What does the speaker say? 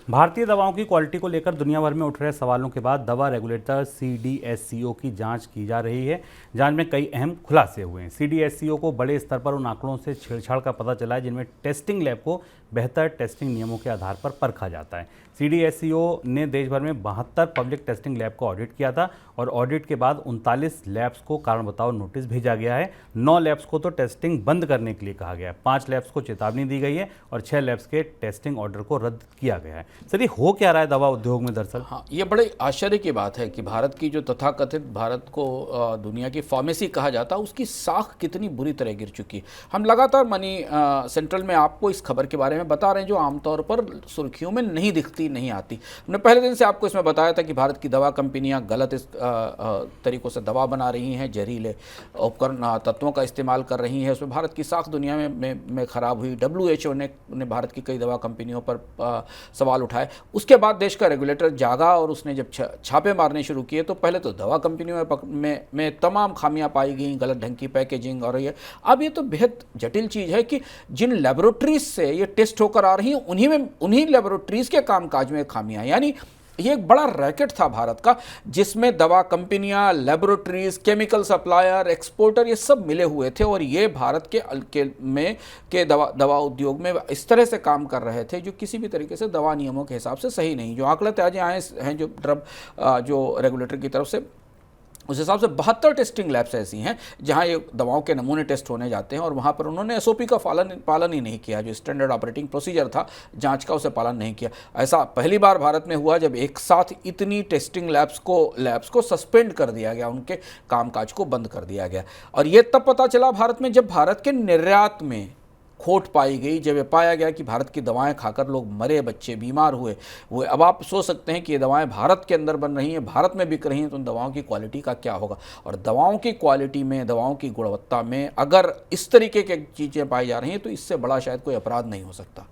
भारतीय दवाओं की क्वालिटी को लेकर दुनिया भर में उठ रहे सवालों के बाद दवा रेगुलेटर सीडीएससीओ की जांच की जा रही है। जांच में कई अहम खुलासे हुए हैं। सीडीएससीओ को बड़े स्तर पर उन आंकड़ों से छेड़छाड़ का पता चला है जिनमें टेस्टिंग लैब को बेहतर टेस्टिंग नियमों के आधार पर परखा जाता है। सीडीएससीओ ने देश भर में 72 पब्लिक टेस्टिंग लैब को ऑडिट किया था और ऑडिट के बाद 39 लैब्स को कारण बताओ नोटिस भेजा गया है। 9 लैब्स को तो टेस्टिंग बंद करने के लिए कहा गया है, 5 लैब्स को चेतावनी दी गई है और 6 लैब्स के टेस्टिंग ऑर्डर को रद्द किया गया है। सर, ये हो क्या रहा है दवा उद्योग में दरअसल? हाँ, ये बड़े आश्चर्य की बात है कि भारत की जो तथाकथित भारत को दुनिया की फार्मेसी कहा जाता है, उसकी साख कितनी बुरी तरह गिर चुकी है। हम लगातार मनी सेंट्रल में आपको इस खबर के बारे में बता रहे हैं जो आमतौर पर सुर्खियों में नहीं दिखती, नहीं आती। हमने पहले दिन से आपको इसमें बताया था कि भारत की दवा कंपनियां गलत तरीक़ों से दवा बना रही हैं, जहरीले उपकरण तत्वों का इस्तेमाल कर रही हैं। उसमें भारत की साख दुनिया में ख़राब हुई। WHO ने भारत की कई दवा कंपनियों पर सवाल उठाए। उसके बाद देश का रेगुलेटर जागा और उसने जब छापे मारने शुरू किए तो पहले तो दवा कंपनियों में तमाम खामियां पाई गई, गलत ढंग की पैकेजिंग। और ये अब ये तो बेहद जटिल चीज़ है कि जिन लेबोरेटरीज से ये टेस्ट होकर आ रही हैं उन्हीं लेबोरेटरीज के कामकाज में खामियां, यानी ये एक बड़ा रैकेट था भारत का जिसमें दवा कंपनियां, लेबोरेटरीज, केमिकल सप्लायर, एक्सपोर्टर ये सब मिले हुए थे और ये भारत के दवा उद्योग में इस तरह से काम कर रहे थे जो किसी भी तरीके से दवा नियमों के हिसाब से सही नहीं। जो आंकड़े ताजे आए हैं जो रेगुलेटर की तरफ से, उस हिसाब से 72 टेस्टिंग लैब्स ऐसी हैं जहां ये दवाओं के नमूने टेस्ट होने जाते हैं और वहां पर उन्होंने एसओपी का पालन ही नहीं किया। जो स्टैंडर्ड ऑपरेटिंग प्रोसीजर था जांच का, उसे पालन नहीं किया। ऐसा पहली बार भारत में हुआ जब एक साथ इतनी टेस्टिंग लैब्स को सस्पेंड कर दिया गया, उनके कामकाज को बंद कर दिया गया। और ये तब पता चला भारत में जब भारत के निर्यात में खोट पाई गई, जब ये पाया गया कि भारत की दवाएं खाकर लोग मरे, बच्चे बीमार हुए। अब आप सोच सकते हैं कि ये दवाएं भारत के अंदर बन रही हैं, भारत में बिक रही हैं, तो उन दवाओं की क्वालिटी का क्या होगा। और दवाओं की क्वालिटी में, दवाओं की गुणवत्ता में अगर इस तरीके की चीज़ें पाई जा रही हैं तो इससे बड़ा शायद कोई अपराध नहीं हो सकता।